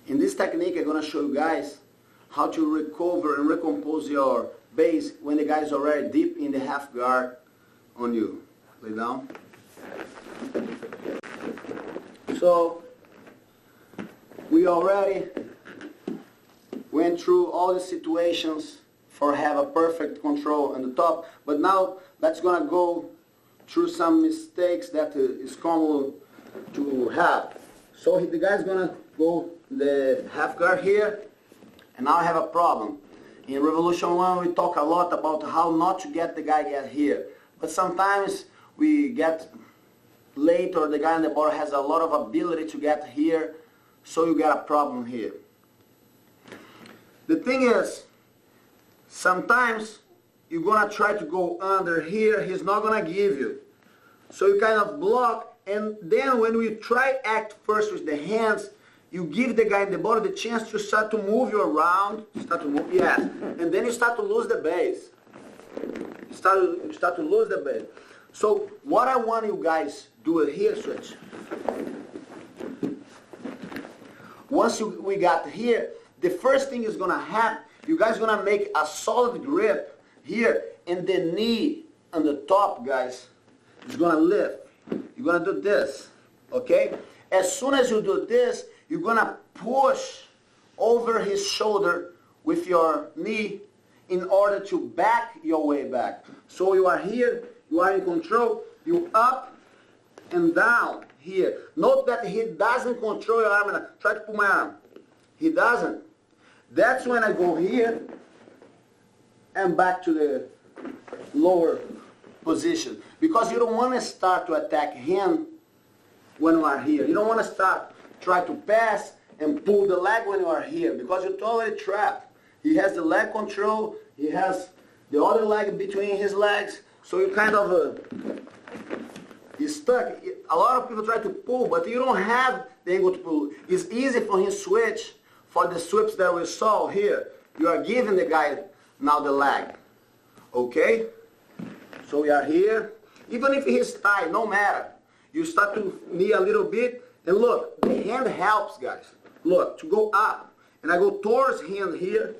In this technique, I'm going to show you guys how to recover and recompose your base when the guy is already deep in the half guard on you. Lay down. So, we already went through all the situations for have a perfect control on the top, but now let's gonna go through some mistakes that is common to have. So the guy's gonna go the half guard here, and now I have a problem. In Revolution 1 we talk a lot about how not to get the guy get here, but sometimes we get late or the guy on the board has a lot of ability to get here, so you get a problem here. The thing is, sometimes you're gonna try to go under here, he's not gonna give you. So you kind of block, and then when we try act first with the hands, you give the guy in the bottom the chance to start to move you around, yes, and then you start to lose the base. You start to lose the base. So what I want you guys do here, switch. Once we got here, the first thing is gonna happen, you guys gonna make a solid grip here, and the knee on the top, guys, is gonna lift. You're gonna do this, okay? As soon as you do this, you're gonna push over his shoulder with your knee in order to back your way back. So you are here, you are in control, you up and down here. Note that he doesn't control your arm. Try to pull my arm. He doesn't. That's when I go here and back to the lower position. Because you don't want to start to attack him when you are here. You don't want to try to pass and pull the leg when you are here, because you're totally trapped. He has the leg control. He has the other leg between his legs. So you kind of he's stuck. A lot of people try to pull, but you don't have the angle to pull. It's easy for him to switch for the sweeps that we saw here. You are giving the guy now the leg. Okay? So we are here. Even if he's tight, no matter. You start to knee a little bit. And look, the hand helps, guys. Look, to go up. And I go towards him here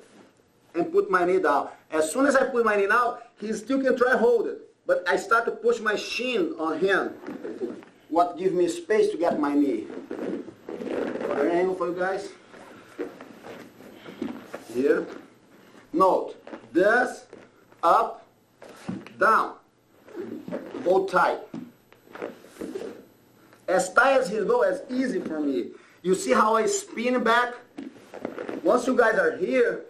and put my knee down. As soon as I put my knee down, he still can try hold it. But I start to push my shin on him. What gives me space to get my knee. Other angle for you guys. Here. Note, this, up, down. Hold tight. As tight as he goes, as easy for me. You see how I spin back? Once you guys are here,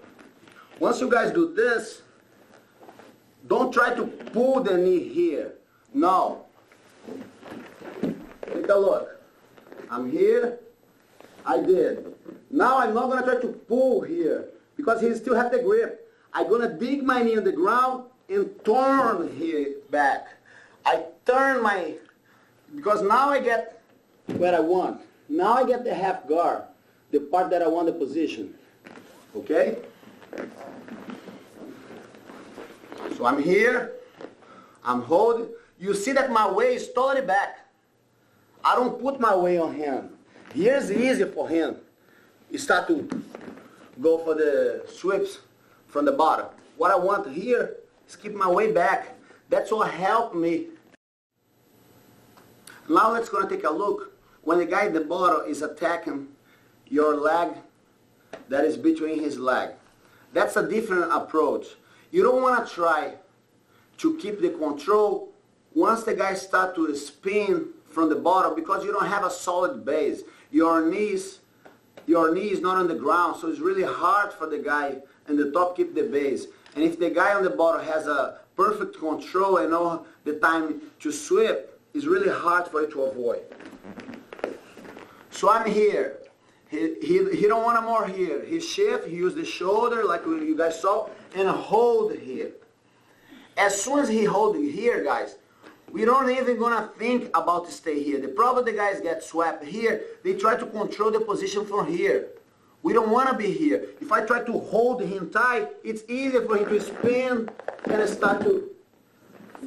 once you guys do this, don't try to pull the knee here. No. Take a look. I'm here. I did. Now I'm not going to try to pull here because he still has the grip. I'm going to dig my knee on the ground and turn here back. I turn my, because now I get what I want. Now I get the half guard, the part that I want the position. Okay? So I'm here, I'm holding. You see that my weight is totally back. I don't put my weight on him. Here's easy for him. You start to go for the sweeps from the bottom. What I want here is keep my weight back. That's what helped me. Now let's go and take a look. When the guy at the bottom is attacking your leg, that is between his leg. That's a different approach. You don't want to try to keep the control once the guy starts to spin from the bottom because you don't have a solid base. Your knee is not on the ground, so it's really hard for the guy in the top keep the base. And if the guy on the bottom has a perfect control and know the time to sweep, it's really hard for you to avoid. So I'm here. He don't want more here. He shift, he use the shoulder like you guys saw, and hold here. As soon as he hold here, guys, we don't even gonna think about to stay here. The problem the guys get swept here, they try to control the position from here. We don't want to be here. If I try to hold him tight, it's easier for him to spin and start to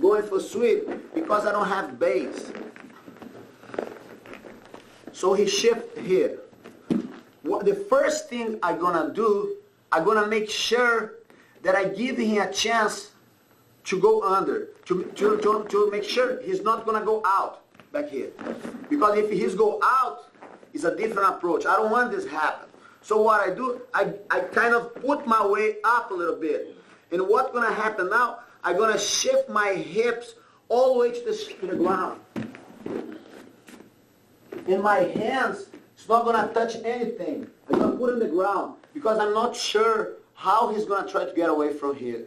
going for sweep because I don't have base. So he shift here. What the first thing I'm gonna do, I'm gonna make sure that I give him a chance to go under, to make sure he's not gonna go out back here. Because if he's go out, it's a different approach. I don't want this to happen. So what I do, I kind of put my weight up a little bit. And what's gonna happen now, I'm gonna shift my hips all the way to the ground. And my hands, it's not going to touch anything. I'm going to put it in the ground because I'm not sure how he's going to try to get away from here.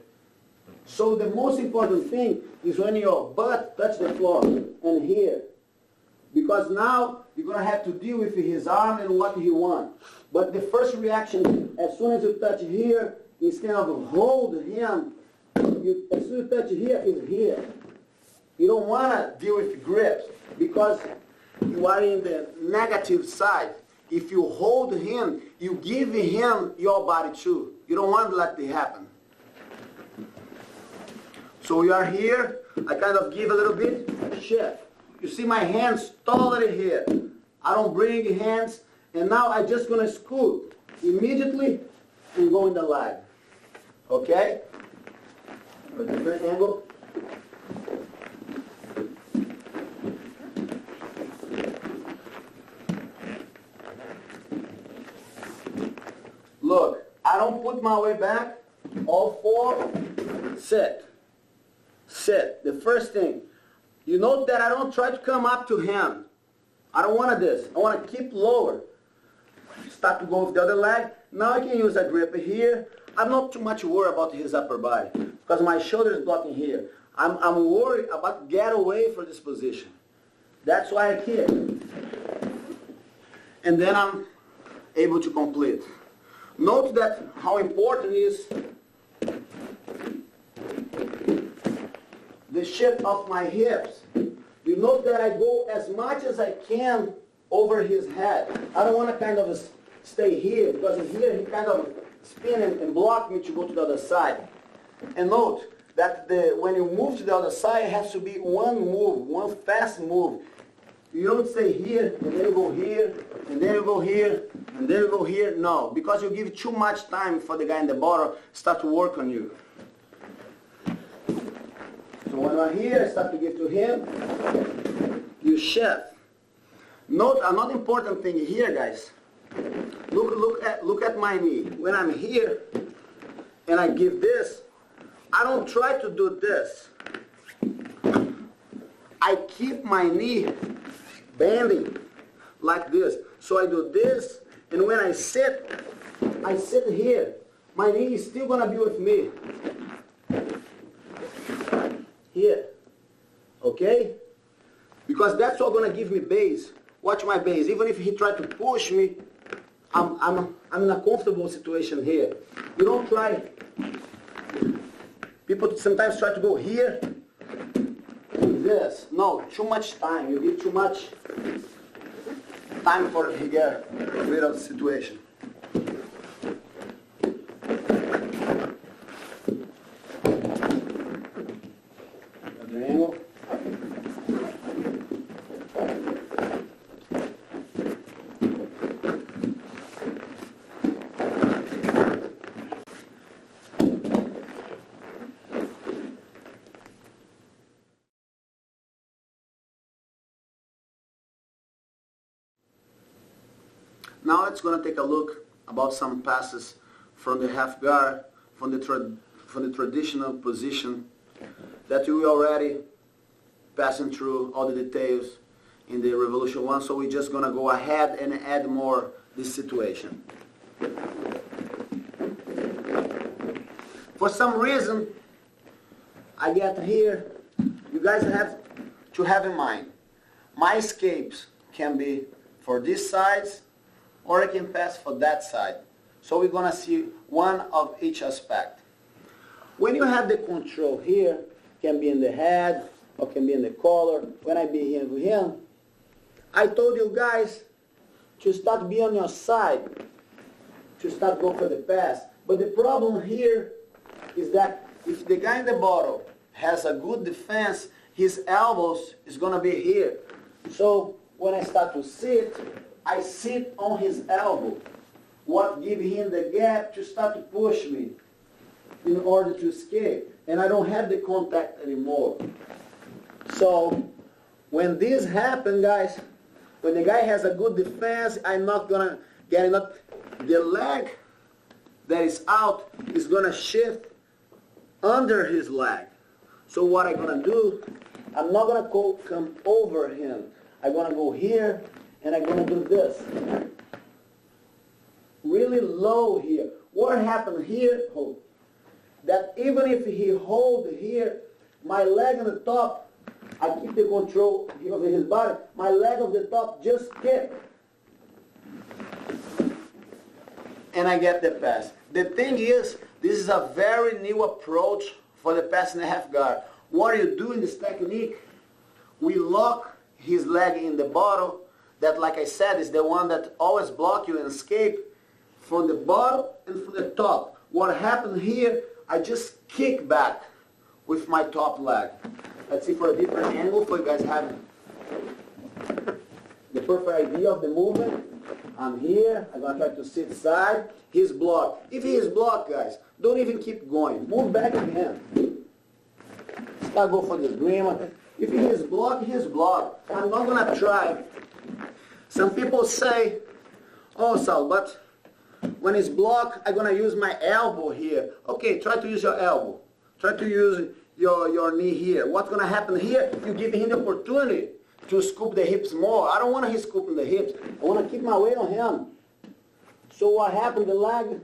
So the most important thing is when your butt touch the floor and here. Because now you're going to have to deal with his arm and what he wants. But the first reaction, as soon as you touch here, instead of hold him, as soon as you touch here, is here. You don't want to deal with grips because you are in the negative side. If you hold him, you give him your body too. You don't want to let it happen. So we are here. I kind of give a little bit, shift. You see my hands totally here. I don't bring hands. And now I'm just going to scoot immediately and go in the leg. Okay? A different angle. Look, I don't put my weight back. All four, sit. Sit. The first thing, you note that I don't try to come up to him. I don't want this. I want to keep lower. Start to go with the other leg. Now I can use a grip here. I'm not too much worried about his upper body because my shoulder is blocking here. I'm worried about get away from this position. That's why I kick. And then I'm able to complete. Note that how important is the shift of my hips. You note that I go as much as I can over his head. I don't want to kind of stay here, because in here he kind of spin and block me to go to the other side. And note that when you move to the other side, it has to be one move, one fast move. You don't stay here, and then you go here, and then you go here, and then you go here. No, because you give too much time for the guy in the bottom start to work on you. So when I'm here, I start to give to him, you shift. Note another important thing here, guys. Look at my knee. When I'm here, and I give this, I don't try to do this. I keep my knee bending like this. So I do this, and when I sit here. My knee is still going to be with me. Here. Okay? Because that's what's going to give me base. Watch my base. Even if he tried to push me, I'm in a comfortable situation here. You don't try. People sometimes try to go here. This. No, too much time. You give too much time for to get rid of the situation. Other angle. Now let's going to take a look about some passes from the half guard, from the traditional position that we already passing through all the details in the Revolution 1. So we're just going to go ahead and add more this situation. For some reason, I get here, you guys have to have in mind, my escapes can be for these sides, or I can pass for that side. So we're going to see one of each aspect. When you have the control here, can be in the head or can be in the collar. When I be here with him, I told you guys to start be on your side, to start go for the pass. But the problem here is that if the guy in the bottom has a good defense, his elbows is going to be here. So when I start to sit, I sit on his elbow, what give him the gap to start to push me in order to escape. And I don't have the contact anymore. So when this happens, guys, when the guy has a good defense, I'm not going to get enough. The leg that is out is going to shift under his leg. So what I'm going to do, I'm not going to come over him. I'm going to go here, and I'm going to do this. Really low here. What happened here, that even if he hold here, my leg on the top, I keep the control of his body, my leg on the top just kick. And I get the pass. The thing is, this is a very new approach for the pass in the half guard. What you do in this technique, we lock his leg in the bottom, that, like I said, is the one that always block you and escape from the bottom and from the top. What happened here, I just kick back with my top leg. Let's see for a different angle for you guys have the perfect idea of the movement. I'm here, I'm going to try to sit side. He's blocked. If he is blocked, guys, don't even keep going. Move back again. Start go for the esgrima. If he is blocked, he's blocked. I'm not going to try. Some people say, oh, Sal, but when it's blocked, I'm going to use my elbow here. Okay, try to use your elbow. Try to use your knee here. What's going to happen here? You give him the opportunity to scoop the hips more. I don't want him scooping the hips. I want to keep my weight on him. So what happened, the leg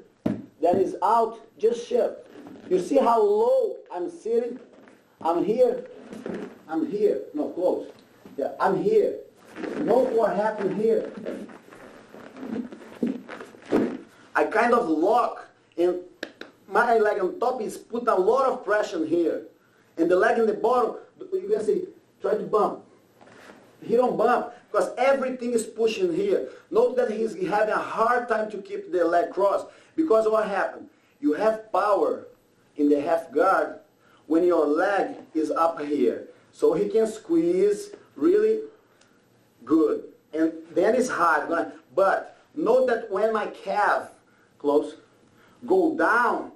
that is out, just shift. You see how low I'm sitting? I'm here. I'm here. No, close. Yeah, I'm here. Note what happened here. I kind of lock, and my leg on top is put a lot of pressure here. And the leg in the bottom, you can see, try to bump. He don't bump, because everything is pushing here. Note that he's having a hard time to keep the leg crossed, because what happened? You have power in the half guard when your leg is up here. So he can squeeze really good. And then it's hard. But note that when my calf, close, go down,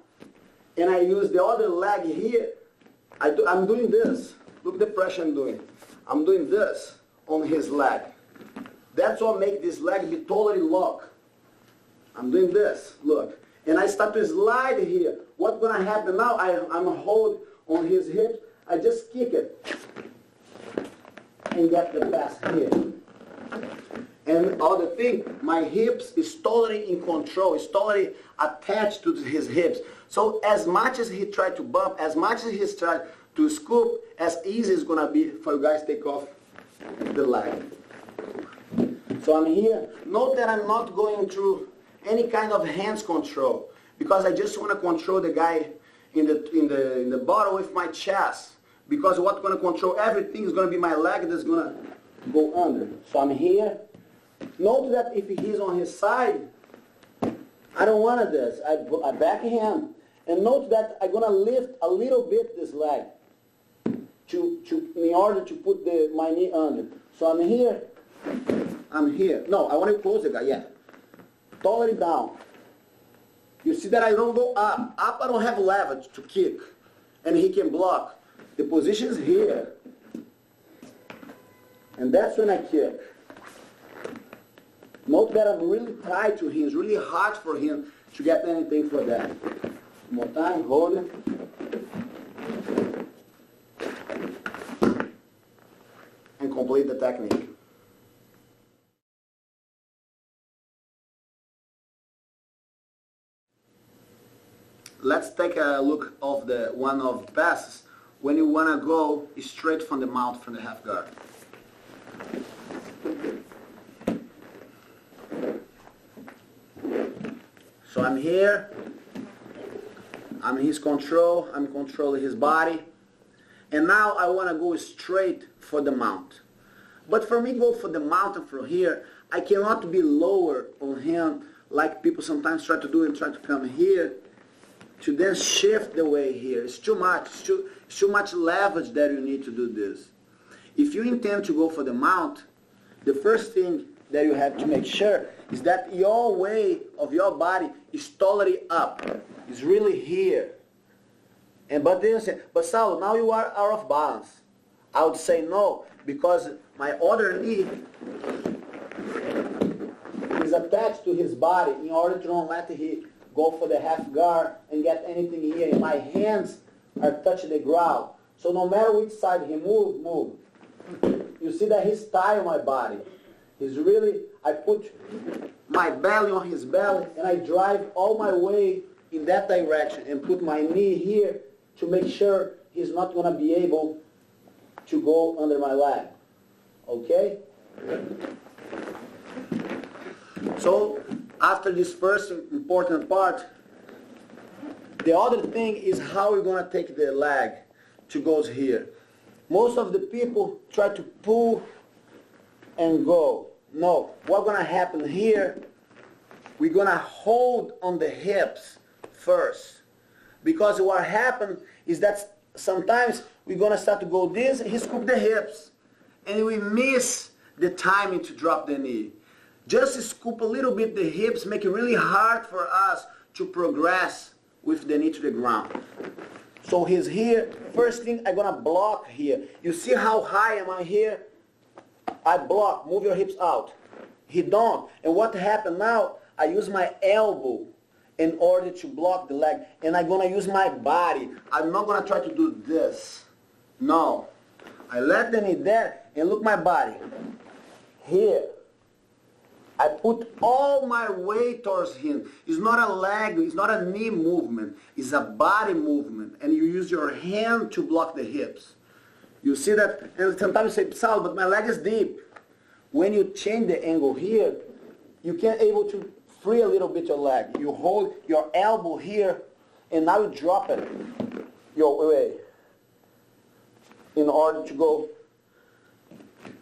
and I use the other leg here, I'm doing this. Look the pressure I'm doing. I'm doing this on his leg. That's what makes this leg be totally locked. I'm doing this, look. And I start to slide here. What's going to happen now? I'm hold on his hips. I just kick it and get the pass here. And other thing, my hips is totally in control. It's totally attached to his hips. So as much as he tried to bump, as much as he's tried to scoop, as easy it's going to be for you guys to take off the leg. So I'm here. Note that I'm not going through any kind of hands control, because I just want to control the guy in the bottom with my chest. Because what's going to control everything is going to be my leg that's going to go under. So I'm here. Note that if he's on his side, I don't want this. I back him. And note that I'm going to lift a little bit this leg in order to put my knee under. So I'm here. I'm here. No, I want to close the guy. Yeah. Totally down. You see that I don't go up. Up I don't have leverage to kick. And he can block. The position is here. And that's when I kick. Note that I'm really tight to him. It's really hard for him to get anything for that. One more time, hold it. And complete the technique. Let's take a look of one of the passes when you want to go straight from the mount from the half guard. So I'm here, I'm in his control, I'm controlling his body, and now I want to go straight for the mount. But for me to go for the mount from here, I cannot be lower on him like people sometimes try to do and try to come here to then shift the way here. It's too much. It's too much leverage that you need to do this. If you intend to go for the mount, the first thing that you have to make sure is that your weight of your body is totally up. It's really here. But then you say, but Saulo, now you are out of balance. I would say no, because my other knee is attached to his body in order to not let him go for the half guard and get anything here. And my hands are touching the ground. So no matter which side he move. You see that he's tied on my body. He's really, I put my belly on his belly and I drive all my weight in that direction and put my knee here to make sure he's not going to be able to go under my leg. Okay? So after this first important part, the other thing is how we're going to take the leg to go here. Most of the people try to pull and go. No, what's going to happen here, we're going to hold on the hips first. Because what happens is that sometimes we're going to start to go this, he scoop the hips, and we miss the timing to drop the knee. Just scoop a little bit the hips, make it really hard for us to progress with the knee to the ground. So he's here. First thing, I'm going to block here. You see how high am I here? I block. Move your hips out. He don't. And what happened now, I use my elbow in order to block the leg. And I'm going to use my body. I'm not going to try to do this. No. I let the knee there and look my body. Here. I put all my weight towards him. It's not a leg, it's not a knee movement. It's a body movement. And you use your hand to block the hips. You see that? And sometimes you say, Sal, but my leg is deep. When you change the angle here, you can't able to free a little bit your leg. You hold your elbow here, and now you drop it your way in order to go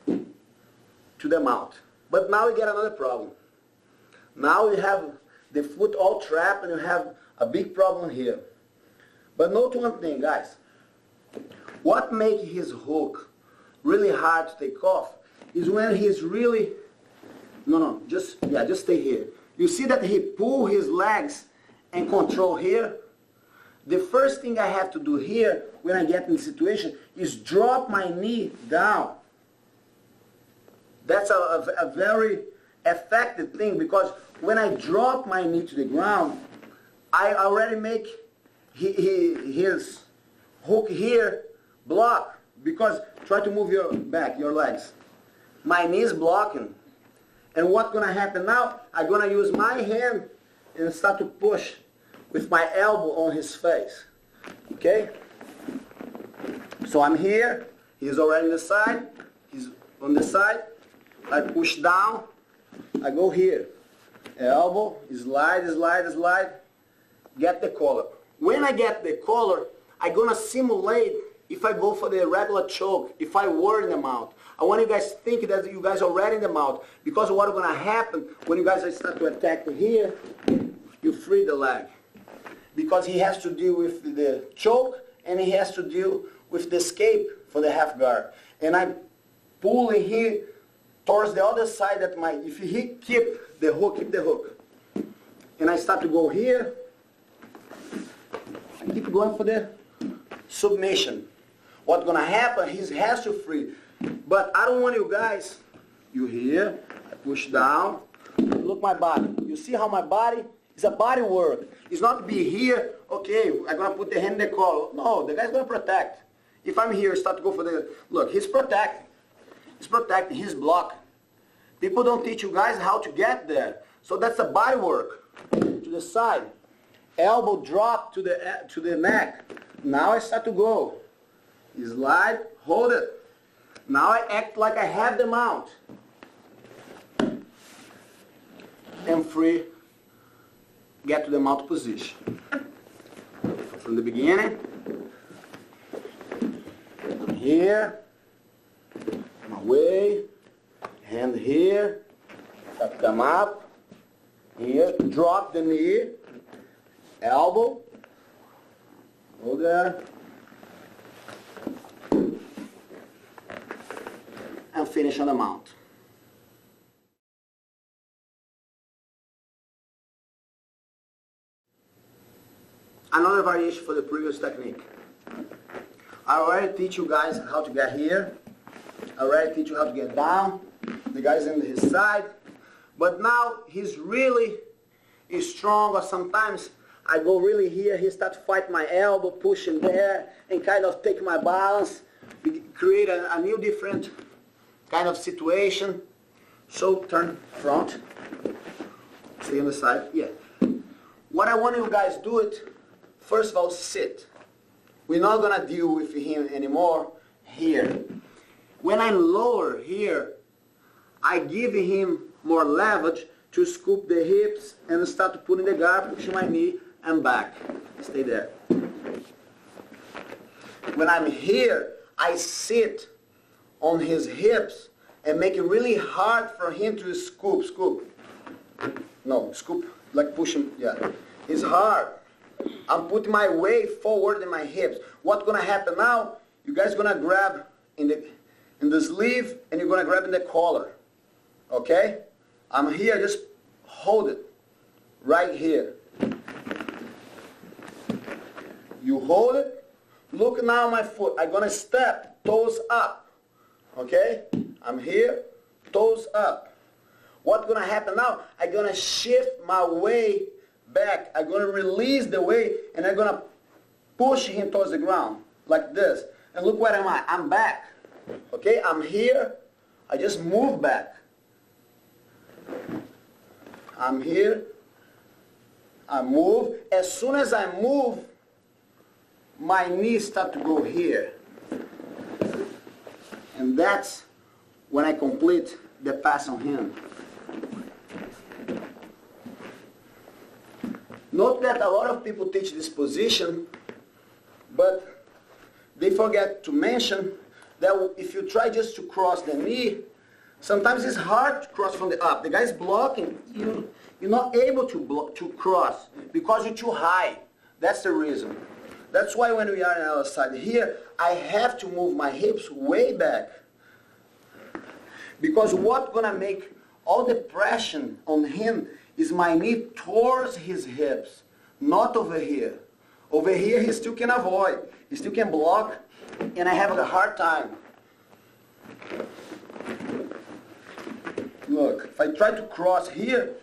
to the mount. But now you get another problem. Now you have the foot all trapped and you have a big problem here. But note one thing, guys. What makes his hook really hard to take off is when he's really, just stay here. You see that he pull his legs and control here? The first thing I have to do here when I get in the situation is drop my knee down. That's a very effective thing, because when I drop my knee to the ground, I already make his hook here block, because try to move your back, your legs. My knee is blocking. And what's going to happen now, I'm going to use my hand and start to push with my elbow on his face. Okay? So I'm here, he's already on the side, he's on the side, I push down, I go here. Elbow, slide, slide, slide, get the collar. When I get the collar, I'm going to simulate if I go for the regular choke, if I were in the mount. I want you guys to think that you guys are already in the mount, because what's going to happen when you guys start to attack here, you free the leg. Because he has to deal with the choke and he has to deal with the escape for the half guard. And I'm pulling here towards the other side that if he keep the hook. And I start to go here. I keep going for the submission. What's going to happen, he has to free. But I don't want you guys, you here, I push down, look my body. You see how my body, it's a body work. It's not to be here, okay, I'm going to put the hand in the collar. No, the guy's going to protect. If I'm here, start to go for the, look, he's protecting. He's protecting, he's blocking. People don't teach you guys how to get there. So that's a body work. To the side. Elbow drop to the neck. Now I start to go. Slide, hold it. Now I act like I have the mount. And free, get to the mount position. From the beginning, I'm here, I'm away, hand here, come up, here, drop the knee, elbow, go there, and finish on the mount. Another variation for the previous technique. I already teach you guys how to get here. I already teach you how to get down. The guy's on his side. But now he's really strong, or sometimes I go really here, he starts to fight my elbow, push him there, and kind of take my balance, create a new different kind of situation. So turn front, stay on the side, yeah. What I want you guys do it, first of all, sit. We're not going to deal with him anymore here. When I lower here, I give him more leverage to scoop the hips and start to put in the guard, push my knee and back. Stay there. When I'm here, I sit on his hips and make it really hard for him to scoop. No, scoop, like push him, yeah. It's hard. I'm putting my weight forward in my hips. What's going to happen now, you guys going to grab in the sleeve and you're going to grab in the collar. Okay? I'm here, just hold it right here. You hold it. Look now my foot. I'm going to step, toes up. Okay? I'm here, toes up. What's going to happen now? I'm going to shift my weight back. I'm going to release the weight and I'm going to push him towards the ground like this. And look where am I? I'm back. Okay? I'm here. I just move back. I'm here. I move. As soon as I move, my knees start to go here. And that's when I complete the pass on him. Note that a lot of people teach this position, but they forget to mention that if you try just to cross the knee, sometimes it's hard to cross from the up. The guy's blocking. You're not able to cross because you're too high. That's the reason. That's why when we are on our side here, I have to move my hips way back. Because what's going to make all the pressure on him is my knee towards his hips, not over here. Over here, he still can avoid. He still can block, and I have a hard time. Look, if I try to cross here,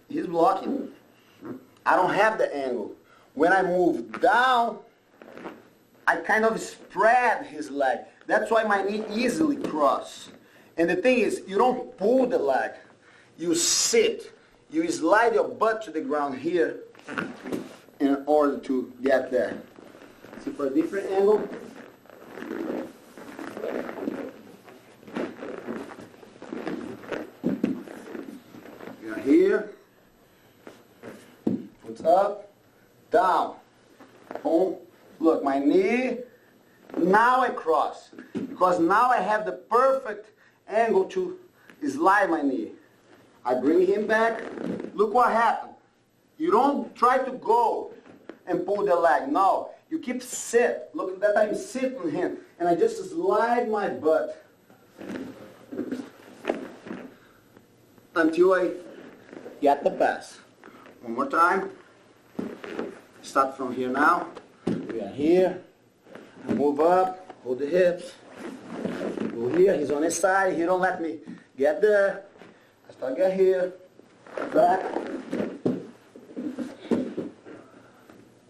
he's blocking. I don't have the angle. When I move down, I kind of spread his leg. That's why my knee easily crosses. And the thing is, you don't pull the leg. You sit. You slide your butt to the ground here in order to get there. See, for a different angle. You're here. Foot up. Down. Home. Look, my knee. Now I cross. Because now I have the perfect angle to slide my knee. I bring him back. Look what happened. You don't try to go and pull the leg. No. You keep sit. Look that I'm sitting here. And I just slide my butt until I get the pass. One more time. Start from here now. We are here. I move up. Hold the hips. Go here. He's on his side. He don't let me get there. I start get here. Back.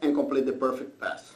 And complete the perfect pass.